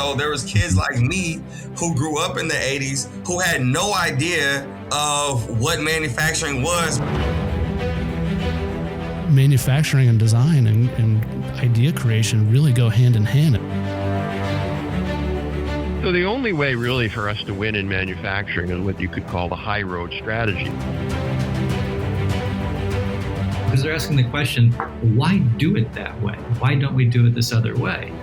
So there was kids like me who grew up in the 80s who had no idea of what manufacturing was. Manufacturing and design and idea creation really go hand in hand. So the only way really for us to win in manufacturing is what you could call the high road strategy. Because they're asking the question, why do it that way? Why don't we do it this other way?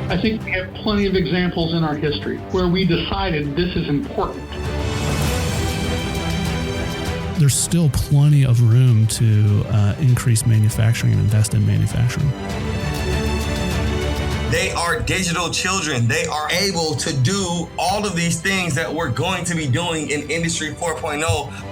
I think we have plenty of examples in our history where we decided this is important. There's still plenty of room to increase manufacturing and invest in manufacturing. They are digital children. They are able to do all of these things that we're going to be doing in Industry 4.0.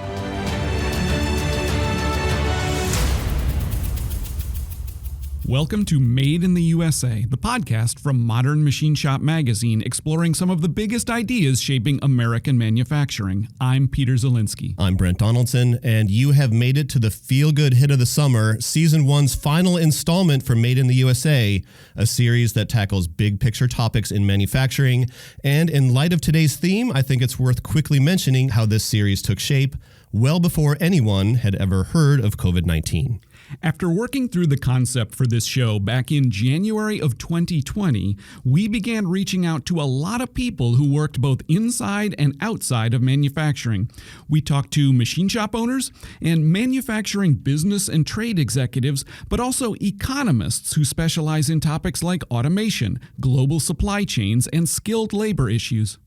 Welcome to Made in the USA, the podcast from Modern Machine Shop magazine exploring some of the biggest ideas shaping American manufacturing. I'm Peter Zielinski. I'm Brent Donaldson, and you have made it to the feel-good hit of the summer, Season 1's final installment for Made in the USA, a series that tackles big-picture topics in manufacturing. And in light of today's theme, I think it's worth quickly mentioning how this series took shape well before anyone had ever heard of COVID-19. After working through the concept for this show back in January of 2020, we began reaching out to a lot of people who worked both inside and outside of manufacturing. We talked to machine shop owners and manufacturing business and trade executives, but also economists who specialize in topics like automation, global supply chains, and skilled labor issues.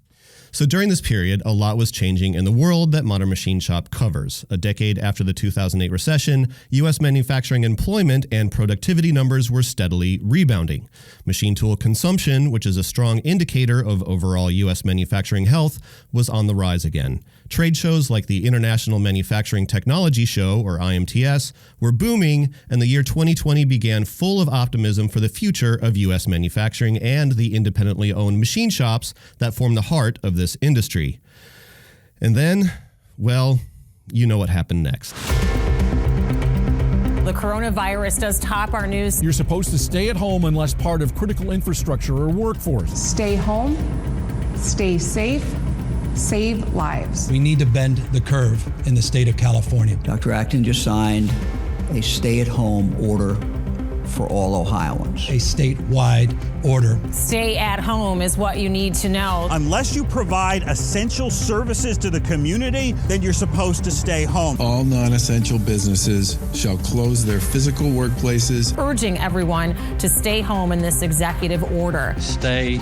So during this period, a lot was changing in the world that Modern Machine Shop covers. A decade after the 2008 recession, U.S. manufacturing employment and productivity numbers were steadily rebounding. Machine tool consumption, which is a strong indicator of overall U.S. manufacturing health, was on the rise again. Trade shows like the International Manufacturing Technology Show, or IMTS, were booming, and the year 2020 began full of optimism for the future of U.S. manufacturing and the independently owned machine shops that form the heart of this industry. And then, well, you know what happened next. The coronavirus does top our news. You're supposed to stay at home unless part of critical infrastructure or workforce. Stay home, stay safe, save lives. We need to bend the curve in the state of California. Dr. Acton just signed a stay-at-home order for all Ohioans. A statewide order. Stay at home is what you need to know. Unless you provide essential services to the community, then you're supposed to stay home. All non-essential businesses shall close their physical workplaces. Urging everyone to stay home in this executive order. Stay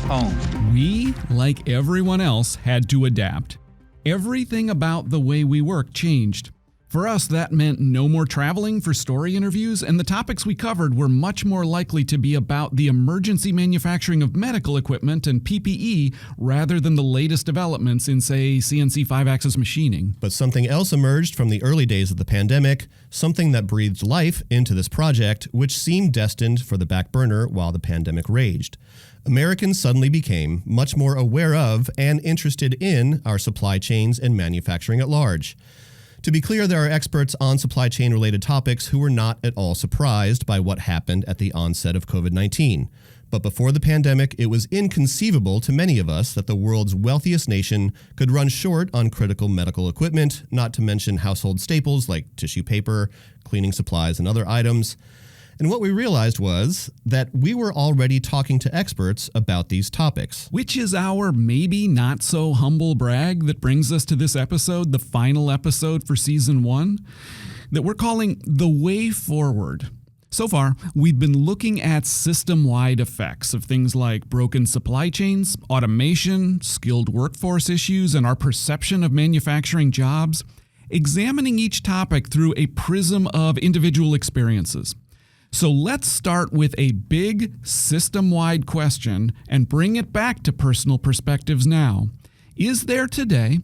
home. We, like everyone else, had to adapt. Everything about the way we work changed. For us, that meant no more traveling for story interviews, and the topics we covered were much more likely to be about the emergency manufacturing of medical equipment and PPE rather than the latest developments in, say, CNC 5-axis machining. But something else emerged from the early days of the pandemic, something that breathed life into this project, which seemed destined for the back burner while the pandemic raged. Americans suddenly became much more aware of and interested in our supply chains and manufacturing at large. To be clear, there are experts on supply chain related topics who were not at all surprised by what happened at the onset of COVID-19. But before the pandemic, it was inconceivable to many of us that the world's wealthiest nation could run short on critical medical equipment, not to mention household staples like tissue paper, cleaning supplies, and other items. And what we realized was that we were already talking to experts about these topics. Which is our maybe not so humble brag that brings us to this episode, the final episode for Season 1, that we're calling The Way Forward. So far, we've been looking at system-wide effects of things like broken supply chains, automation, skilled workforce issues, and our perception of manufacturing jobs, examining each topic through a prism of individual experiences. So let's start with a big system-wide question and bring it back to personal perspectives now. Is there today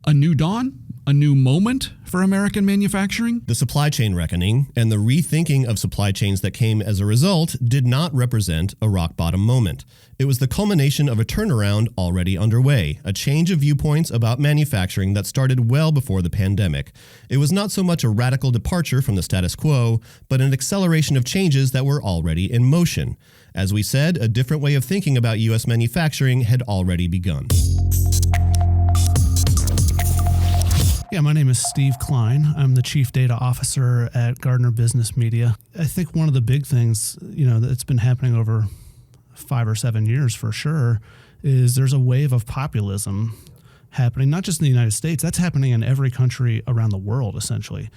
a new dawn, a new moment for American manufacturing? The supply chain reckoning and the rethinking of supply chains that came as a result did not represent a rock-bottom moment. It was the culmination of a turnaround already underway, a change of viewpoints about manufacturing that started well before the pandemic. It was not so much a radical departure from the status quo, but an acceleration of changes that were already in motion. As we said, a different way of thinking about U.S. manufacturing had already begun. Yeah, my name is Steve Klein. I'm the Chief Data Officer at Gardner Business Media. I think one of the big things, that's been happening over 5 or 7 years for sure, is there's a wave of populism happening, not just in the United States, that's happening in every country around the world, essentially.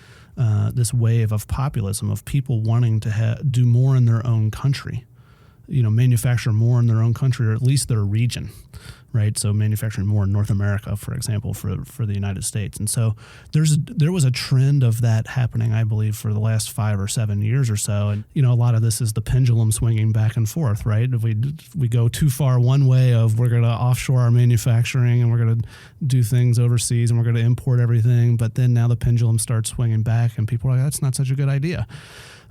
This wave of populism, of people wanting to do more in their own country, manufacture more in their own country, or at least their region, right? So manufacturing more in North America, for example, for the United States. And so there was a trend of that happening, I believe, for the last 5 or 7 years or so. And, a lot of this is the pendulum swinging back and forth, right? If we go too far one way of we're going to offshore our manufacturing and we're going to do things overseas and we're going to import everything, but then now the pendulum starts swinging back and people are like, that's not such a good idea.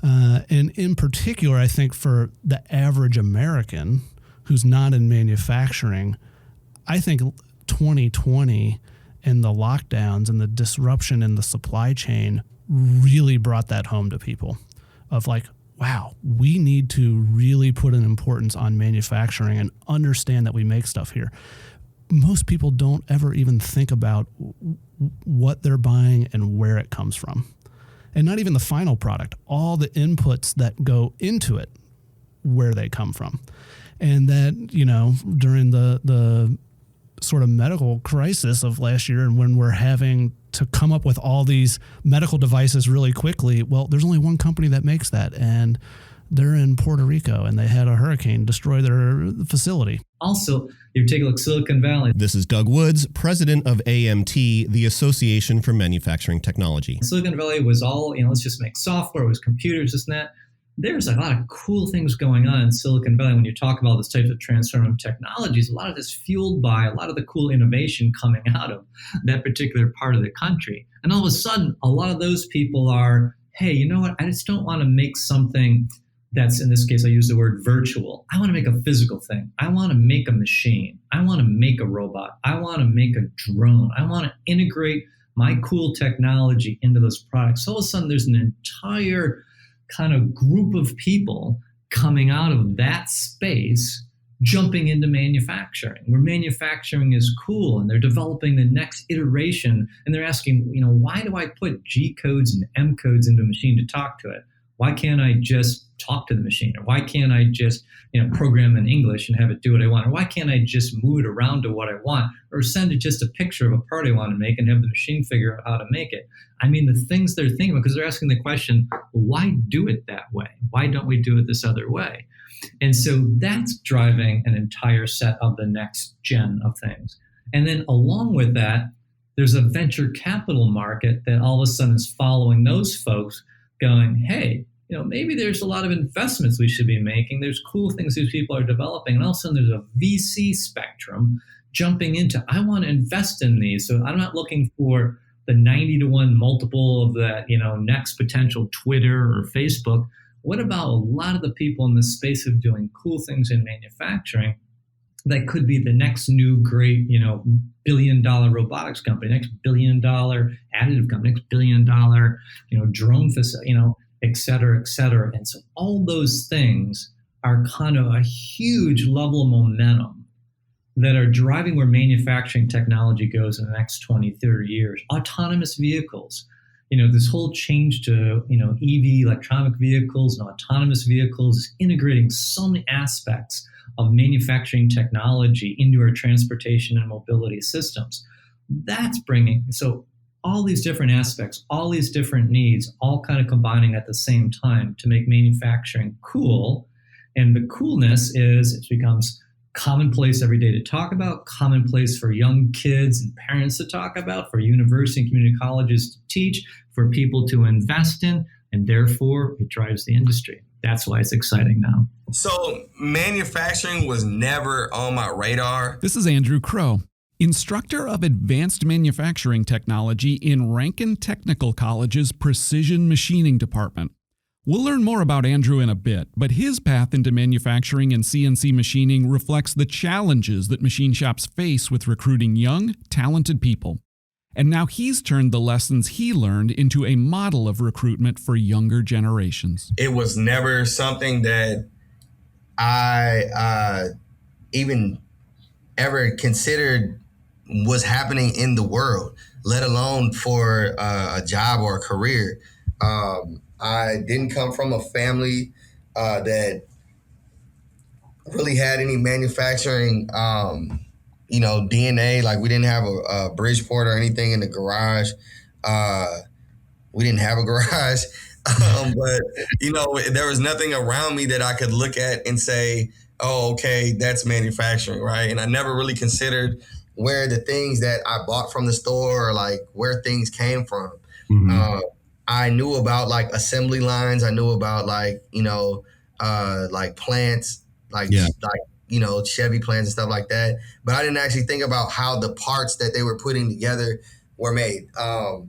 And in particular, I think for the average American who's not in manufacturing, I think 2020 and the lockdowns and the disruption in the supply chain really brought that home to people of like, wow, we need to really put an importance on manufacturing and understand that we make stuff here. Most people don't ever even think about what they're buying and where it comes from. And not even the final product, all the inputs that go into it, where they come from. And that, during the sort of medical crisis of last year, and when we're having to come up with all these medical devices really quickly, well, there's only one company that makes that, and they're in Puerto Rico, and they had a hurricane destroy their facility. Also, you take a look at Silicon Valley. This is Doug Woods, president of AMT, the Association for Manufacturing Technology. Silicon Valley was all, let's just make software, it was computers, this and that. There's a lot of cool things going on in Silicon Valley. When you talk about this types of transformative technologies, a lot of this fueled by a lot of the cool innovation coming out of that particular part of the country. And all of a sudden, a lot of those people are, hey, you know what? I just don't want to make something that's, in this case, I use the word virtual. I want to make a physical thing. I want to make a machine. I want to make a robot. I want to make a drone. I want to integrate my cool technology into those products. So all of a sudden, there's an entire kind of group of people coming out of that space, jumping into manufacturing, where manufacturing is cool, and they're developing the next iteration, and they're asking, why do I put G codes and M codes into a machine to talk to it? Why can't I just talk to the machine? Or why can't I just, program in English and have it do what I want? Or why can't I just move it around to what I want? Or send it just a picture of a part I want to make and have the machine figure out how to make it? I mean, the things they're thinking about, because they're asking the question, why do it that way? Why don't we do it this other way? And so that's driving an entire set of the next gen of things. And then along with that, there's a venture capital market that all of a sudden is following those folks going, hey, maybe there's a lot of investments we should be making. There's cool things these people are developing. And all of a sudden there's a VC spectrum jumping into, I want to invest in these. So I'm not looking for the 90-to-1 multiple of that, next potential Twitter or Facebook. What about a lot of the people in the space of doing cool things in manufacturing that could be the next new great, billion-dollar robotics company, next billion-dollar additive company, next billion-dollar, drone facility, et cetera, et cetera. And so all those things are kind of a huge level of momentum that are driving where manufacturing technology goes in the next 20, 30 years. Autonomous vehicles, this whole change to, EV, electronic vehicles and autonomous vehicles is integrating so many aspects of manufacturing technology into our transportation and mobility systems. That's bringing, so all these different aspects, all these different needs, all kind of combining at the same time to make manufacturing cool. And the coolness is it becomes commonplace every day to talk about, commonplace for young kids and parents to talk about, for university and community colleges to teach, for people to invest in, and therefore it drives the industry. That's why it's exciting now. So manufacturing was never on my radar. This is Andrew Crow, instructor of advanced manufacturing technology in Rankin Technical College's Precision Machining Department. We'll learn more about Andrew in a bit, but his path into manufacturing and CNC machining reflects the challenges that machine shops face with recruiting young, talented people. And now he's turned the lessons he learned into a model of recruitment for younger generations. It was never something that I even ever considered was happening in the world, let alone for a job or a career. I didn't come from a family that really had any manufacturing, DNA. Like, we didn't have a Bridgeport or anything in the garage. We didn't have a garage, but there was nothing around me that I could look at and say, "Oh, okay, that's manufacturing," right? And I never really considered where the things that I bought from the store, or like where things came from. Mm-hmm. I knew about like assembly lines. I knew about like plants, like Chevy plants and stuff like that. But I didn't actually think about how the parts that they were putting together were made.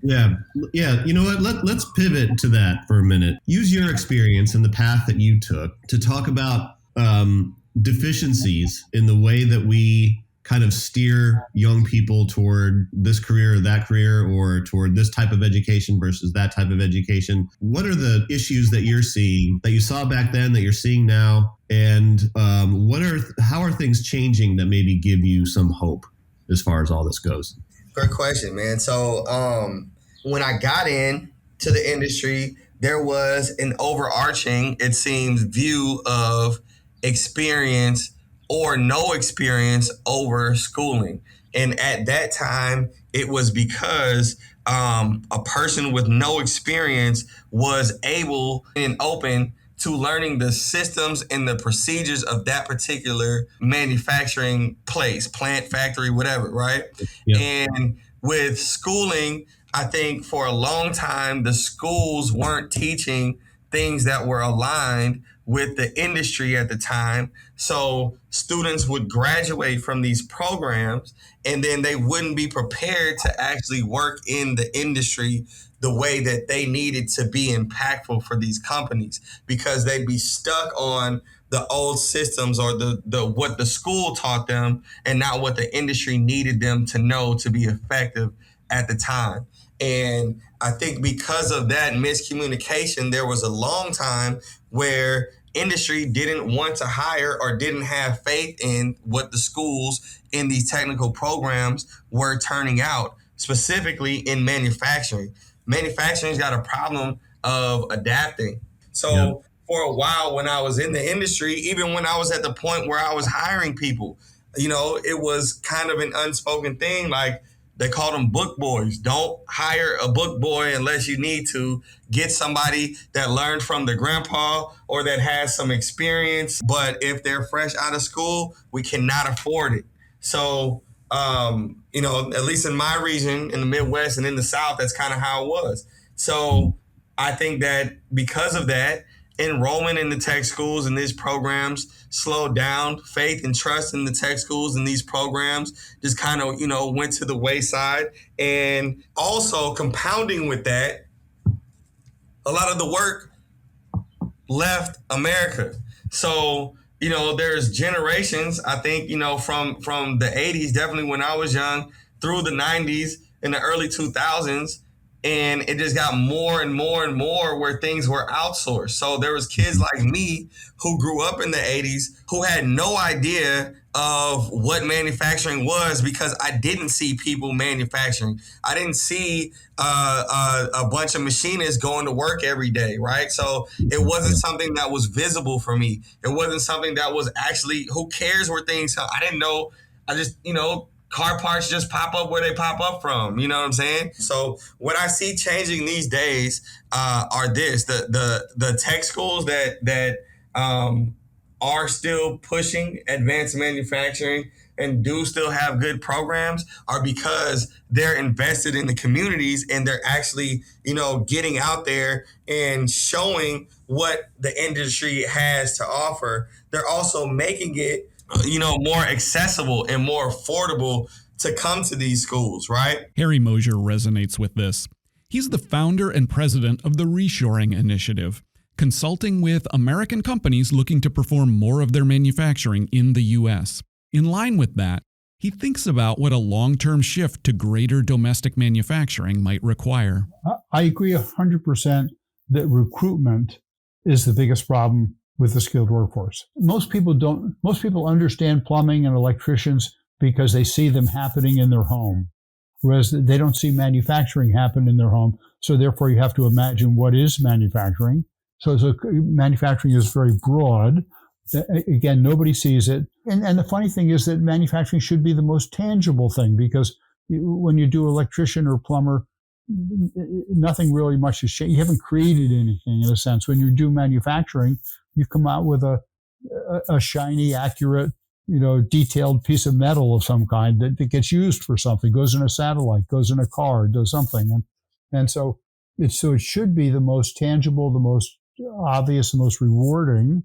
Yeah. You know what? Let's pivot to that for a minute. Use your experience and the path that you took to talk about deficiencies in the way that we kind of steer young people toward this career or that career, or toward this type of education versus that type of education. What are the issues that you're seeing, that you saw back then, that you're seeing now? And how are things changing that maybe give you some hope as far as all this goes? Great question, man. So when I got in to the industry, there was an overarching, it seems, view of experience or no experience over schooling. And at that time, it was because a person with no experience was able and open to learning the systems and the procedures of that particular manufacturing place, plant, factory, whatever, right? Yep. And with schooling, I think for a long time, the schools weren't teaching things that were aligned with the industry at the time. So students would graduate from these programs and then they wouldn't be prepared to actually work in the industry the way that they needed to be impactful for these companies, because they'd be stuck on the old systems or the what the school taught them and not what the industry needed them to know to be effective at the time. And I think because of that miscommunication, there was a long time where industry didn't want to hire or didn't have faith in what the schools in these technical programs were turning out, specifically in manufacturing. Manufacturing's got a problem of adapting. So for a while when I was in the industry, even when I was at the point where I was hiring people, it was kind of an unspoken thing. Like, they called them book boys. Don't hire a book boy unless you need to. Get somebody that learned from the grandpa or that has some experience. But if they're fresh out of school, we cannot afford it. So, at least in my region, in the Midwest and in the South, that's kind of how it was. So I think that because of that, enrollment in the tech schools and these programs slowed down. Faith and trust in the tech schools and these programs just kind of, went to the wayside. And also compounding with that, a lot of the work left America. So, there's generations, I think, from the 80s, definitely when I was young, through the 90s and the early 2000s. And it just got more and more and more where things were outsourced. So there was kids like me who grew up in the 80s who had no idea of what manufacturing was, because I didn't see people manufacturing. I didn't see a bunch of machinists going to work every day, right? So it wasn't something that was visible for me. It wasn't something that was actually, who cares where things, I didn't know. I just, car parts just pop up where they pop up from. You know what I'm saying? So what I see changing these days are the tech schools that are still pushing advanced manufacturing and do still have good programs are because they're invested in the communities and they're actually, getting out there and showing what the industry has to offer. They're also making it more accessible and more affordable to come to these schools, right? Harry Mosier resonates with this. He's the founder and president of the Reshoring Initiative, consulting with American companies looking to perform more of their manufacturing in the U.S. In line with that, he thinks about what a long-term shift to greater domestic manufacturing might require. I agree 100% that recruitment is the biggest problem with the skilled workforce. Most people understand plumbing and electricians because they see them happening in their home, whereas they don't see manufacturing happen in their home. So therefore you have to imagine what is manufacturing. So manufacturing is very broad. Again, nobody sees it. And the funny thing is that manufacturing should be the most tangible thing, because when you do electrician or plumber, nothing really much has changed. You haven't created anything in a sense. When you do manufacturing, you come out with a shiny, accurate, detailed piece of metal of some kind that gets used for something, goes in a satellite, goes in a car, does something. And so it should be the most tangible, the most obvious, the most rewarding.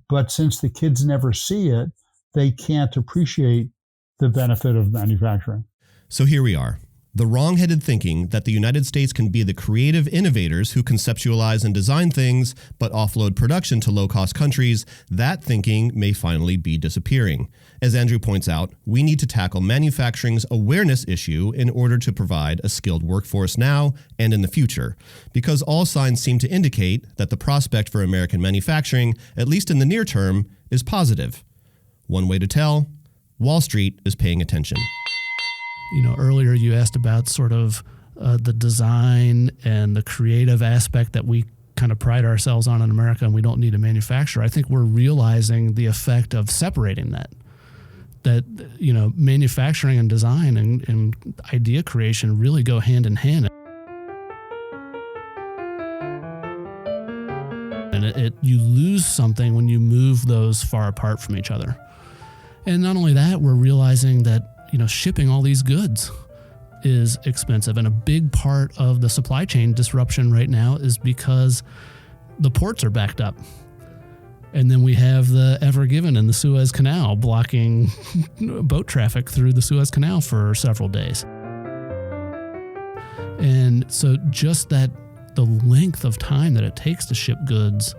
But since the kids never see it, they can't appreciate the benefit of manufacturing. So here we are. The wrong-headed thinking that the United States can be the creative innovators who conceptualize and design things, but offload production to low-cost countries, that thinking may finally be disappearing. As Andrew points out, we need to tackle manufacturing's awareness issue in order to provide a skilled workforce now and in the future, because all signs seem to indicate that the prospect for American manufacturing, at least in the near term, is positive. One way to tell, Wall Street is paying attention. Earlier you asked about sort of the design and the creative aspect that we kind of pride ourselves on in America, and we don't need a manufacturer. I think we're realizing the effect of separating that manufacturing and design and idea creation really go hand in hand. And you lose something when you move those far apart from each other. And not only that, we're realizing that shipping all these goods is expensive. And a big part of the supply chain disruption right now is because the ports are backed up. And then we have the Ever Given and the Suez Canal blocking boat traffic through the Suez Canal for several days. And so just the length of time that it takes to ship goods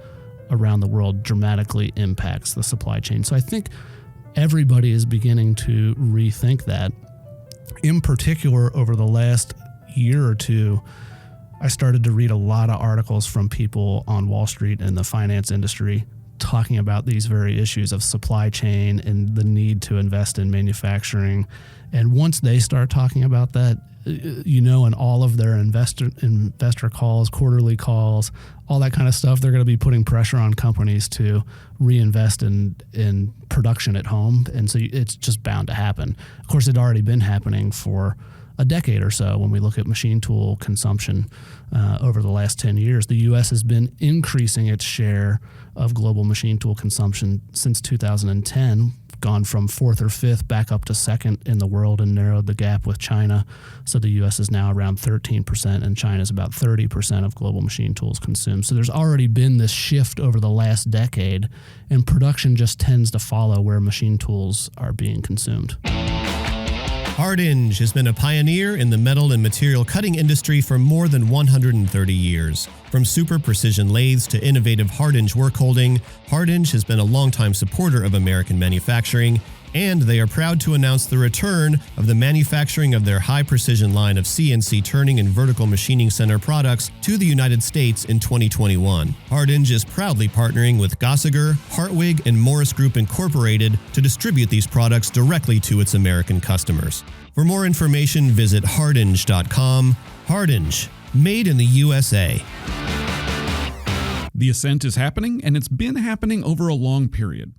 around the world dramatically impacts the supply chain. So I think everybody is beginning to rethink that. In particular, over the last year or two, I started to read a lot of articles from people on Wall Street and the finance industry talking about these very issues of supply chain and the need to invest in manufacturing. And once they start talking about that, in all of their investor calls, quarterly calls, all that kind of stuff, they're going to be putting pressure on companies to reinvest in production at home. And so it's just bound to happen. Of course, it'd already been happening for a decade or so. When we look at machine tool consumption over the last 10 years, the U.S. has been increasing its share of global machine tool consumption since 2010, gone from fourth or fifth back up to second in the world and narrowed the gap with China. So the U.S. is now around 13% and China is about 30% of global machine tools consumed. So there's already been this shift over the last decade, and production just tends to follow where machine tools are being consumed. Hardinge has been a pioneer in the metal and material cutting industry for more than 130 years. From super precision lathes to innovative hard-hinge work holding, Hardinge has been a longtime supporter of American manufacturing, and they are proud to announce the return of the manufacturing of their high-precision line of CNC turning and vertical machining center products to the United States in 2021. Hardinge is proudly partnering with Gossiger, Hartwig, and Morris Group Incorporated to distribute these products directly to its American customers. For more information, visit hardinge.com. Hardinge, made in the USA. The ascent is happening, and it's been happening over a long period.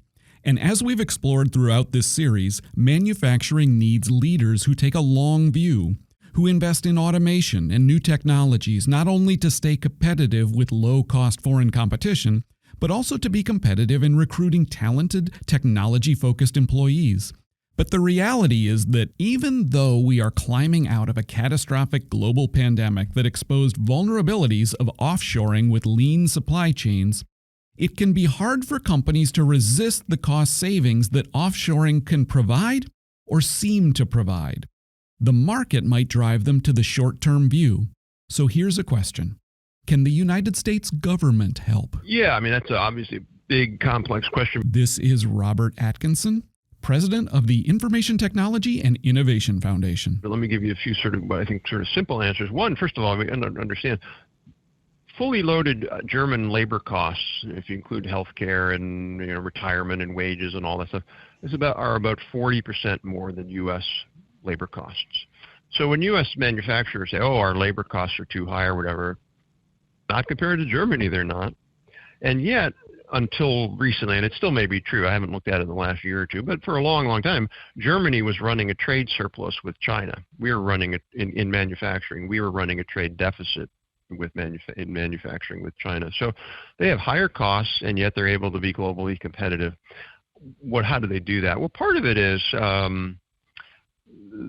And as we've explored throughout this series, manufacturing needs leaders who take a long view, who invest in automation and new technologies, not only to stay competitive with low-cost foreign competition, but also to be competitive in recruiting talented, technology-focused employees. But the reality is that even though we are climbing out of a catastrophic global pandemic that exposed vulnerabilities of offshoring with lean supply chains, it can be hard for companies to resist the cost savings that offshoring can provide or seem to provide. The market might drive them to the short-term view. So here's a question. Can the United States government help? Yeah, that's obviously a big, complex question. This is Robert Atkinson, president of the Information Technology and Innovation Foundation. Let me give you a few what I think simple answers. One, first of all, we understand fully loaded German labor costs, if you include healthcare and retirement and wages and all that stuff, are about 40% more than U.S. labor costs. So when U.S. manufacturers say, "Oh, our labor costs are too high" or whatever, not compared to Germany, they're not. And yet, until recently, and it still may be true, I haven't looked at it in the last year or two, but for a long, long time, Germany was running a trade surplus with China. We were running in manufacturing. We were running a trade deficit in manufacturing with China. So they have higher costs, and yet they're able to be globally competitive. How do they do that? Well, part of it is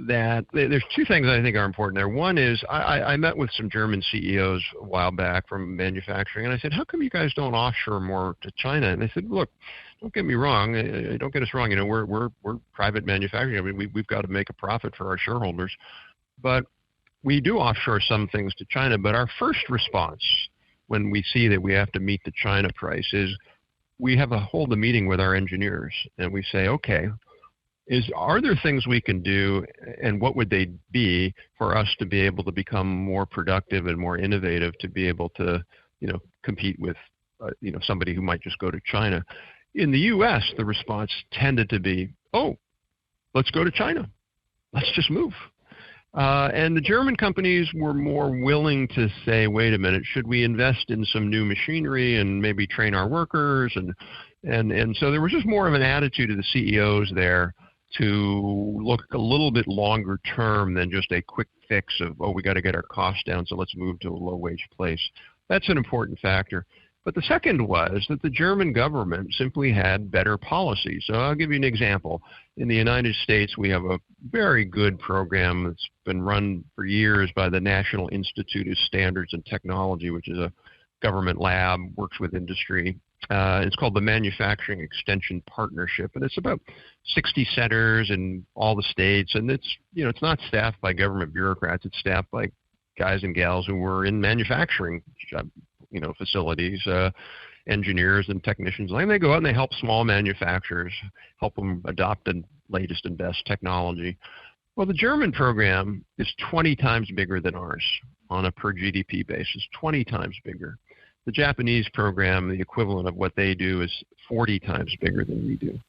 that there's two things I think are important there. One is I met with some German CEOs a while back from manufacturing, and I said, "How come you guys don't offshore more to China?" And they said, "Look, don't get me wrong. Don't get us wrong. We're private manufacturing. I mean, we've got to make a profit for our shareholders, but we do offshore some things to China." But our first response when we see that we have to meet the China price is we hold a meeting with our engineers, and we say, "Okay, are there things we can do, and what would they be for us to be able to become more productive and more innovative to be able to, compete with, somebody who might just go to China?" In the U.S., the response tended to be, "Oh, let's go to China. Let's just move." And the German companies were more willing to say, "Wait a minute, should we invest in some new machinery and maybe train our workers?" And so there was just more of an attitude of the CEOs there to look a little bit longer term than just a quick fix of, "Oh, we got to get our costs down, so let's move to a low wage place." That's an important factor. But the second was that the German government simply had better policies. So I'll give you an example. In the United States, we have a very good program that's been run for years by the National Institute of Standards and Technology, which is a government lab, works with industry. It's called the Manufacturing Extension Partnership, and it's about 60 centers in all the states. And it's not staffed by government bureaucrats; it's staffed by guys and gals who were in manufacturing, facilities, engineers and technicians. And they go out and they help small manufacturers, help them adopt the latest and best technology. Well, the German program is 20 times bigger than ours on a per GDP basis, 20 times bigger. The Japanese program, the equivalent of what they do, is 40 times bigger than we do.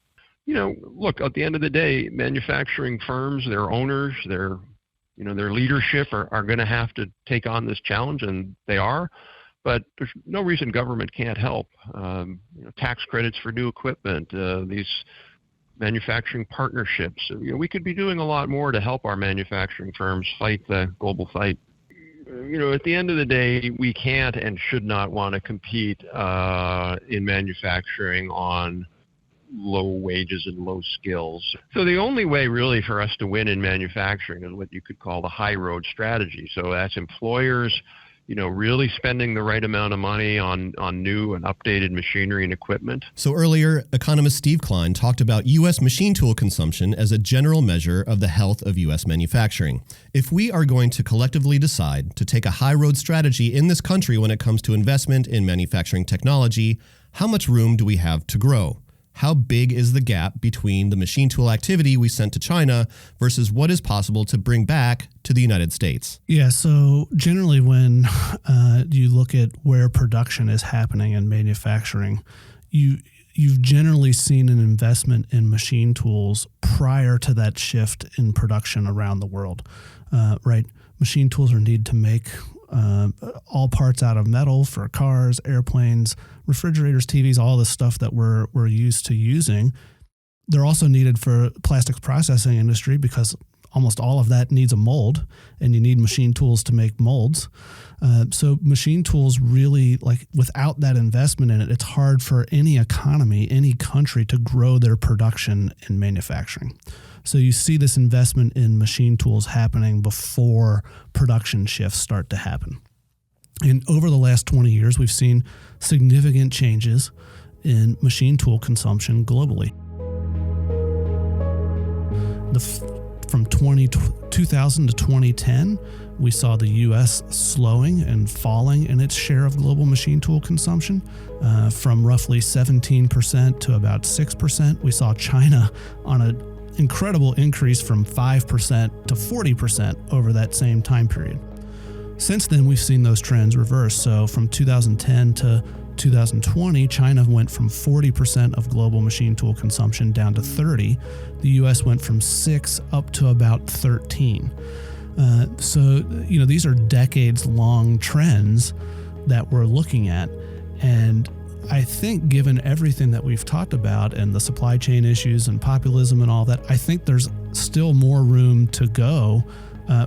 Look, at the end of the day, manufacturing firms, their owners, their leadership are going to have to take on this challenge, and they are. But there's no reason government can't help. Tax credits for new equipment, these manufacturing partnerships. We could be doing a lot more to help our manufacturing firms fight the global fight. At the end of the day, we can't and should not want to compete in manufacturing on low wages and low skills. So the only way really for us to win in manufacturing is what you could call the high road strategy. So that's employers, really spending the right amount of money on new and updated machinery and equipment. So earlier, economist Steve Klein talked about U.S. machine tool consumption as a general measure of the health of U.S. manufacturing. If we are going to collectively decide to take a high road strategy in this country when it comes to investment in manufacturing technology, how much room do we have to grow? How big is the gap between the machine tool activity we sent to China versus what is possible to bring back to the United States? Yeah, so generally when you look at where production is happening in manufacturing, you've generally seen an investment in machine tools prior to that shift in production around the world, right? Machine tools are needed to make all parts out of metal for cars, airplanes, refrigerators, TVs, all the stuff that we're used to using. They're also needed for plastics processing industry because almost all of that needs a mold, and you need machine tools to make molds. So machine tools really, without that investment in it, it's hard for any economy, any country to grow their production in manufacturing. So you see this investment in machine tools happening before production shifts start to happen. And over the last 20 years, we've seen significant changes in machine tool consumption globally. From 2000 to 2010, we saw the U.S. slowing and falling in its share of global machine tool consumption. From roughly 17% to about 6%, we saw China on an incredible increase from 5% to 40% over that same time period. Since then, we've seen those trends reverse. So from 2010 to 2020, China went from 40% of global machine tool consumption down to 30. The US went from 6 up to about 13. So, these are decades-long trends that we're looking at. And I think given everything that we've talked about and the supply chain issues and populism and all that, I think there's still more room to go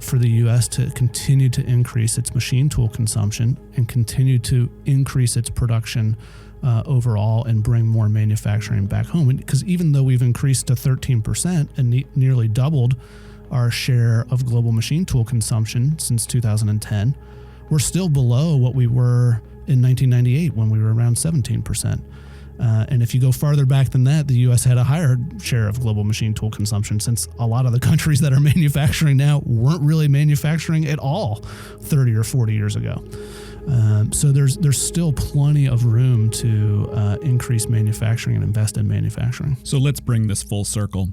for the U.S. to continue to increase its machine tool consumption and continue to increase its production overall and bring more manufacturing back home. Because even though we've increased to 13% and nearly doubled our share of global machine tool consumption since 2010, we're still below what we were in 1998 when we were around 17%. And if you go farther back than that, the U.S. had a higher share of global machine tool consumption, since a lot of the countries that are manufacturing now weren't really manufacturing at all 30 or 40 years ago. So there's still plenty of room to increase manufacturing and invest in manufacturing. So let's bring this full circle.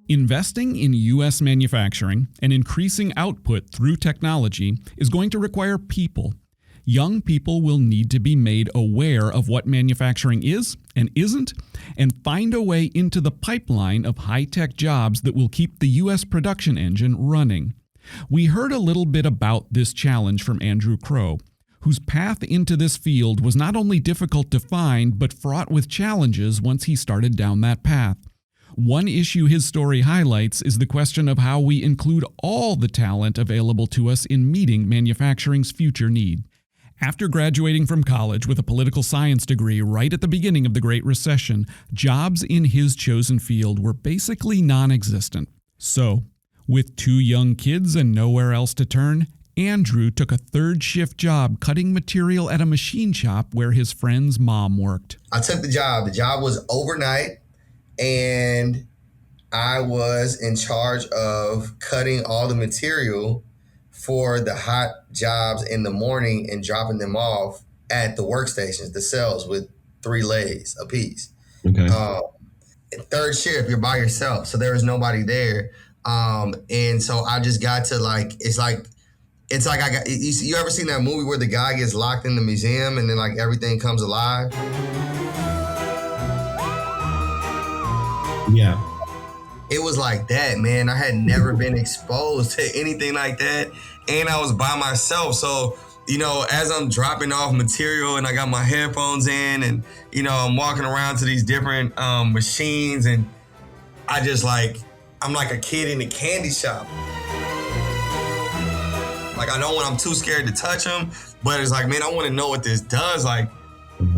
Investing in U.S. manufacturing and increasing output through technology is going to require people. Young people will need to be made aware of what manufacturing is and isn't, and find a way into the pipeline of high-tech jobs that will keep the U.S. production engine running. We heard a little bit about this challenge from Andrew Crow, whose path into this field was not only difficult to find, but fraught with challenges once he started down that path. One issue his story highlights is the question of how we include all the talent available to us in meeting manufacturing's future need. After graduating from college with a political science degree right at the beginning of the Great Recession, jobs in his chosen field were basically non-existent. So, with 2 young kids and nowhere else to turn, Andrew took a third-shift job cutting material at a machine shop where his friend's mom worked. I took the job. The job was overnight, and I was in charge of cutting all the material for the hot jobs in the morning and dropping them off at the workstations, the cells with 3 legs apiece. Okay. Third shift, you're by yourself, so there was nobody there. And so I just got to it's like I got. You ever seen that movie where the guy gets locked in the museum and then like everything comes alive? Yeah. It was like that, man. I had never been exposed to anything like that. And I was by myself. So, as I'm dropping off material and I got my headphones in and, I'm walking around to these different machines, and I just I'm like a kid in a candy shop. Like, I know when I'm too scared to touch them, but it's like, man, I want to know what this does. Like,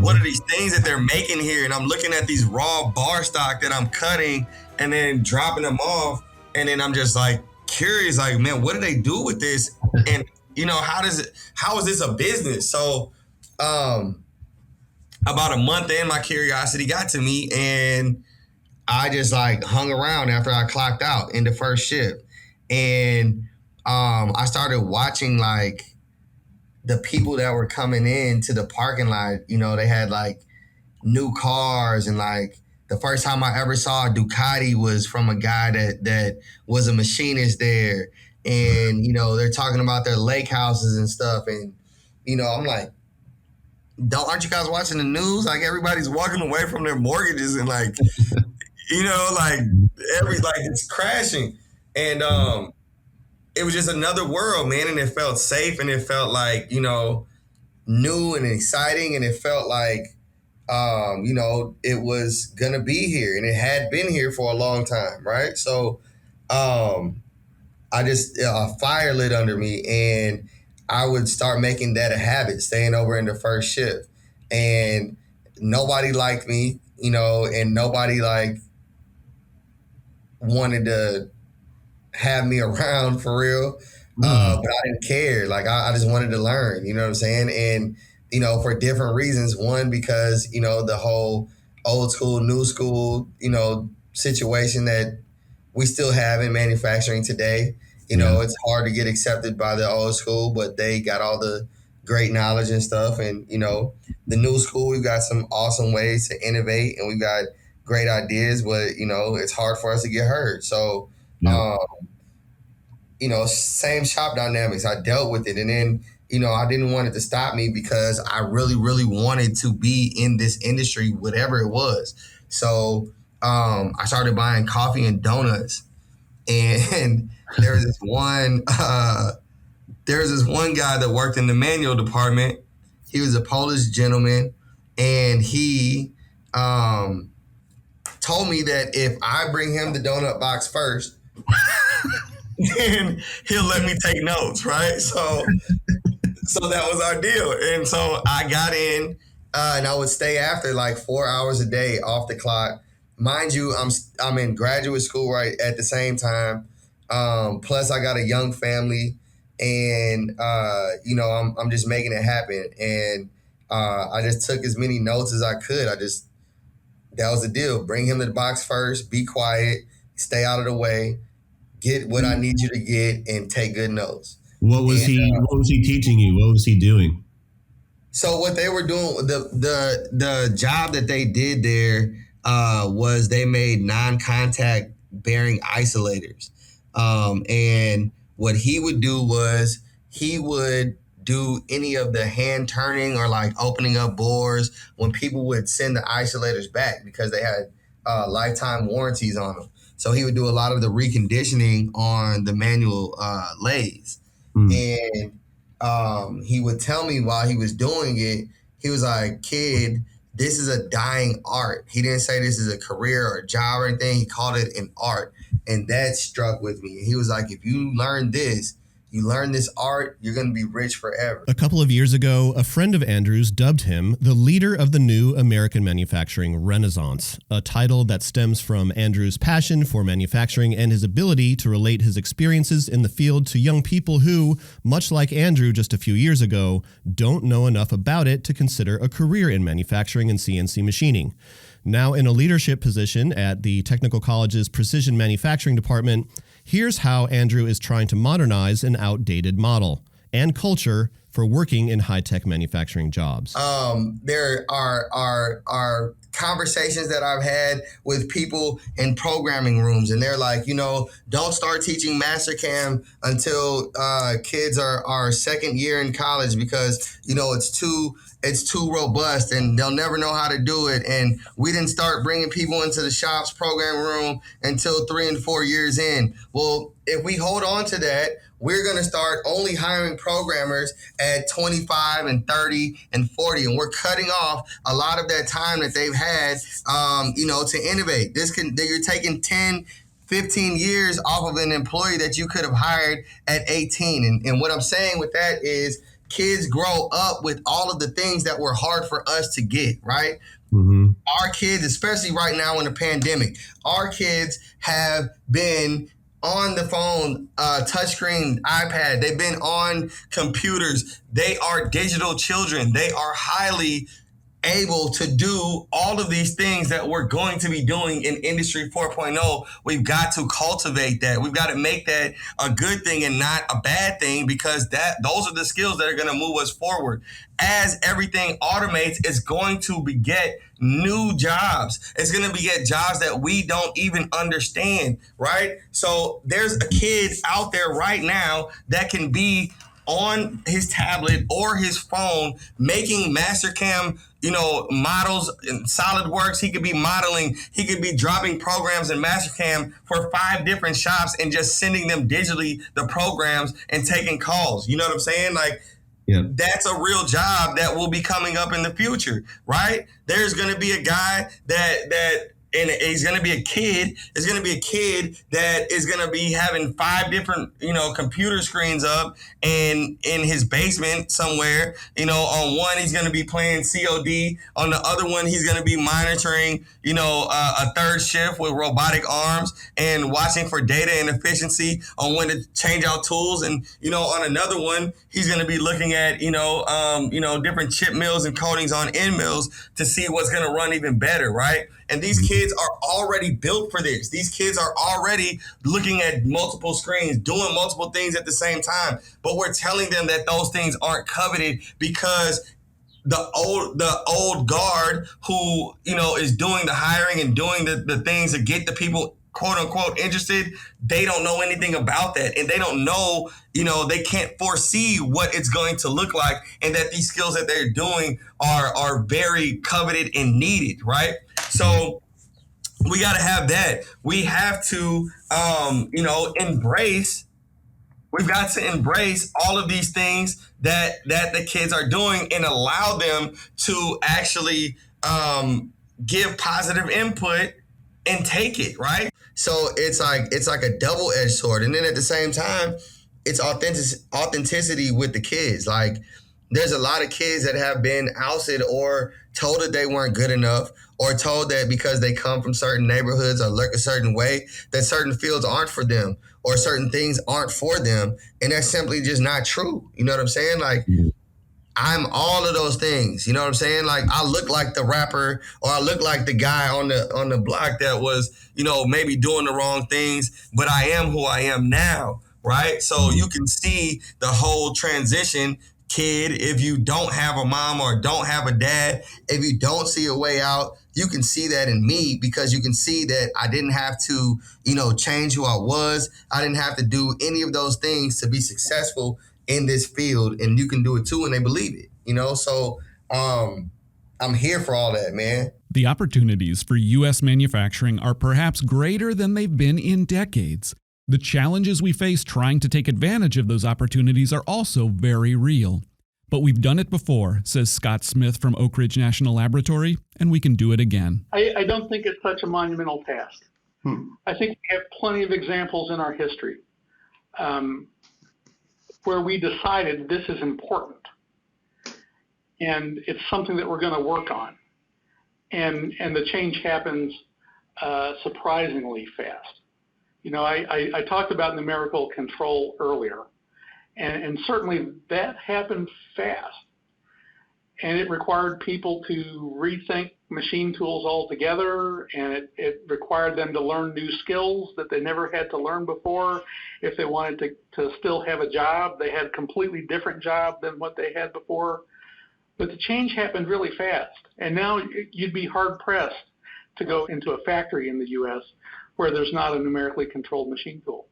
what are these things that they're making here? And I'm looking at these raw bar stock that I'm cutting and then dropping them off. And then I'm just like curious, like, man, what do they do with this? And, how is this a business? So, about a month in, my curiosity got to me, and I just hung around after I clocked out in the first shift. And, I started watching the people that were coming in to the parking lot. They had new cars, and the first time I ever saw a Ducati was from a guy that was a machinist there. And, they're talking about their lake houses and stuff. And, I'm like, aren't you guys watching the news? Like, everybody's walking away from their mortgages and it's crashing. And it was just another world, man. And it felt safe, and it felt new and exciting. And it felt it was going to be here, and it had been here for a long time. Right. So, I just, a fire lit under me, and I would start making that a habit, staying over in the first shift. And nobody liked me, and nobody wanted to have me around for real. But I didn't care. I just wanted to learn, you know what I'm saying? And, for different reasons. One, because, the whole old school, new school, situation that we still have in manufacturing today. It's hard to get accepted by the old school, but they got all the great knowledge and stuff. And, the new school, we've got some awesome ways to innovate, and we've got great ideas, but, it's hard for us to get heard. So, same shop dynamics. I dealt with it. And then, I didn't want it to stop me because I really, really wanted to be in this industry, whatever it was. So I started buying coffee and donuts. And there was this one guy that worked in the manual department. He was a Polish gentleman, and he told me that if I bring him the donut box first, then he'll let me take notes, right? So that was our deal. And so I got in, and I would stay after like 4 hours a day off the clock. Mind you, I'm in graduate school right at the same time. Plus I got a young family, and I'm just making it happen. And I just took as many notes as I could. That was the deal. Bring him to the box first, be quiet, stay out of the way, get what I need you to get, and take good notes. What was he teaching you? What was he doing? So what they were doing, the job that they did there was they made non-contact bearing isolators. And what he would do was he would do any of the hand turning or like opening up boards when people would send the isolators back because they had lifetime warranties on them. So he would do a lot of the reconditioning on the manual lathes. And he would tell me while he was doing it, he was like, "Kid, this is a dying art." He didn't say this is a career or a job or anything. He called it an art. And that struck with me. He was like, if you learn this art, you're going to be rich forever. A couple of years ago, a friend of Andrew's dubbed him the leader of the new American manufacturing renaissance, a title that stems from Andrew's passion for manufacturing and his ability to relate his experiences in the field to young people who, much like Andrew just a few years ago, don't know enough about it to consider a career in manufacturing and CNC machining. Now in a leadership position at the Technical College's Precision Manufacturing Department, here's how Andrew is trying to modernize an outdated model and culture for working in high-tech manufacturing jobs. There are conversations that I've had with people in programming rooms, and they're like, don't start teaching Mastercam until kids are second year in college because, it's too robust and they'll never know how to do it. And we didn't start bringing people into the shop's program room until 3 and 4 years in. Well, if we hold on to that, we're going to start only hiring programmers at 25 and 30 and 40. And we're cutting off a lot of that time that they've had, to innovate. You're taking 10, 15 years off of an employee that you could have hired at 18. And what I'm saying with that is kids grow up with all of the things that were hard for us to get, right? Mm-hmm. Our kids, especially right now in the pandemic, our kids have been on the phone, touchscreen, iPad. They've been on computers. They are digital children. They are highly able to do all of these things that we're going to be doing in Industry 4.0. We've got to cultivate that. We've got to make that a good thing and not a bad thing because those are the skills that are going to move us forward. As everything automates, it's going to beget new jobs. It's going to beget jobs that we don't even understand, right? So there's a kid out there right now that can be on his tablet or his phone making Mastercam models in SolidWorks. He could be modeling. He could be dropping programs in Mastercam for 5 different shops and just sending them digitally the programs and taking calls. You know what I'm saying? Like, yeah. That's a real job that will be coming up in the future, right? There's going to be a guy and he's going to be a kid. It's going to be a kid that is going to be having 5 different, computer screens up and in his basement somewhere. On one, he's going to be playing COD. On the other one, he's going to be monitoring, a third shift with robotic arms and watching for data and efficiency on when to change out tools. And, on another one, he's going to be looking at, different chip mills and coatings on end mills to see what's going to run even better, right? And these kids are already built for this. These kids are already looking at multiple screens, doing multiple things at the same time. But we're telling them that those things aren't coveted because the old guard who, is doing the hiring and doing the things to get the people quote unquote interested, they don't know anything about that. And they don't know, they can't foresee what it's going to look like, and that these skills that they're doing are very coveted and needed, right? So we got to have that. We have to, we've got to embrace all of these things that the kids are doing and allow them to actually give positive input and take it, right? So it's like a double-edged sword. And then at the same time, it's authenticity with the kids. Like, there's a lot of kids that have been ousted or told that they weren't good enough, or told that because they come from certain neighborhoods or look a certain way, that certain fields aren't for them or certain things aren't for them. And that's simply just not true. You know what I'm saying? Like, I'm all of those things. You know what I'm saying? Like, I look like the rapper, or I look like the guy on the block that was, maybe doing the wrong things, but I am who I am now, right? So you can see the whole transition. Kid, if you don't have a mom or don't have a dad, if you don't see a way out, you can see that in me, because you can see that I didn't have to, change who I was. I didn't have to do any of those things to be successful in this field, and you can do it too, and they believe it, So I'm here for all that, man. The opportunities for U.S. manufacturing are perhaps greater than they've been in decades. The challenges we face trying to take advantage of those opportunities are also very real. But we've done it before, says Scott Smith from Oak Ridge National Laboratory, and we can do it again. I don't think it's such a monumental task. I think we have plenty of examples in our history where we decided this is important and it's something that we're going to work on. And the change happens surprisingly fast. I talked about numerical control earlier, and certainly that happened fast. And it required people to rethink machine tools altogether, and it required them to learn new skills that they never had to learn before. If they wanted to still have a job, they had a completely different job than what they had before. But the change happened really fast. And now you'd be hard-pressed to go into a factory in the U.S. where there's not a numerically controlled machine tool,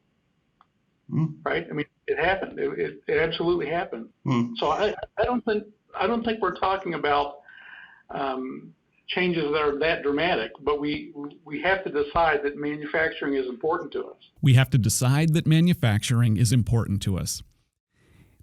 right? I mean, it happened. It absolutely happened. So I don't think we're talking about changes that are that dramatic, but we have to decide that manufacturing is important to us. We have to decide that manufacturing is important to us.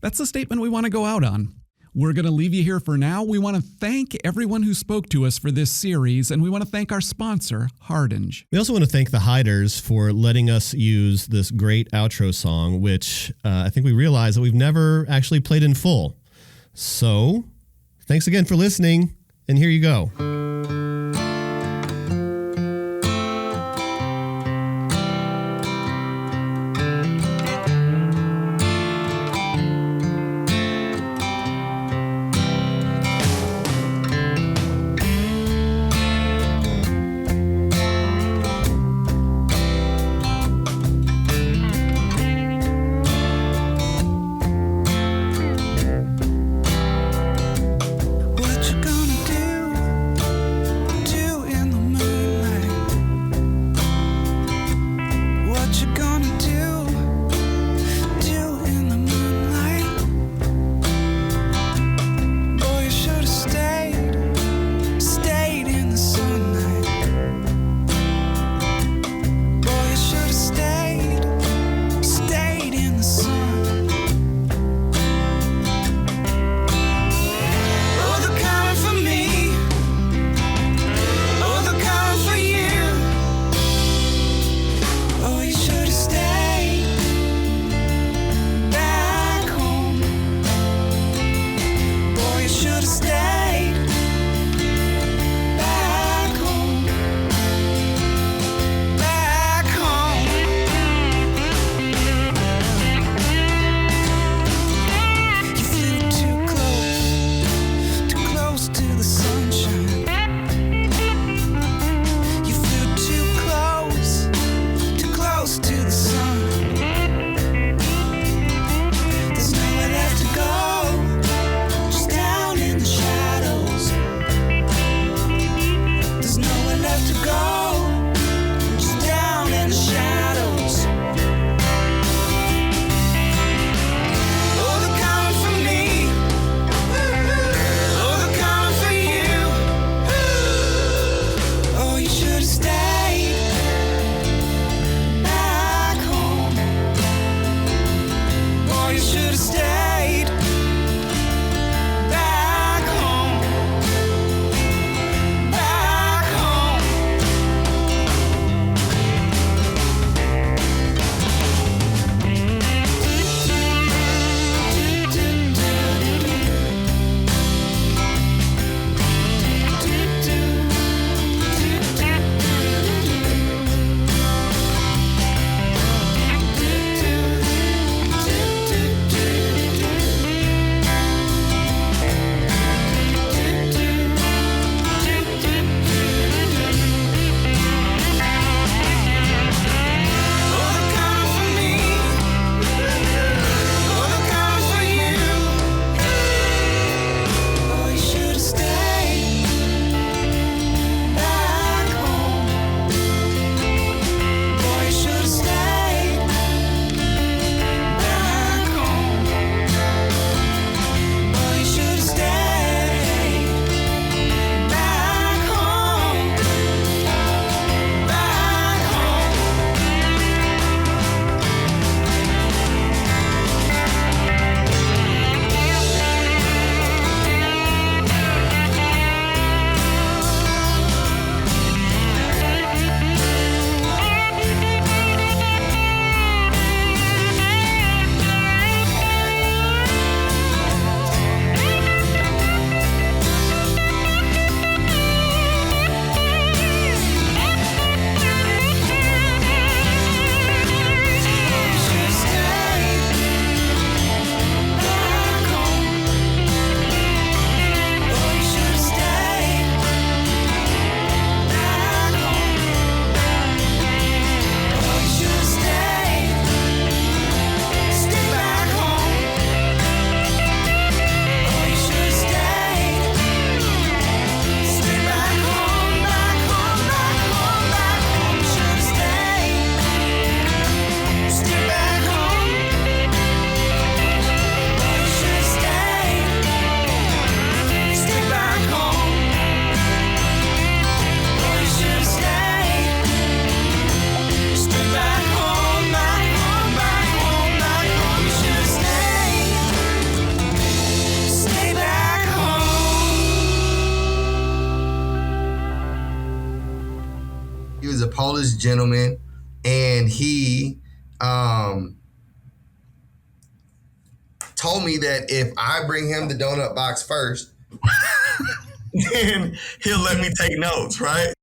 That's the statement we want to go out on. We're going to leave you here for now. We want to thank everyone who spoke to us for this series, and we want to thank our sponsor, Hardinge. We also want to thank the Hiders for letting us use this great outro song, which I think we realized that we've never actually played in full. So, thanks again for listening, and here you go. was a Polish gentleman, and he told me that if I bring him the donut box first, then he'll let me take notes, right?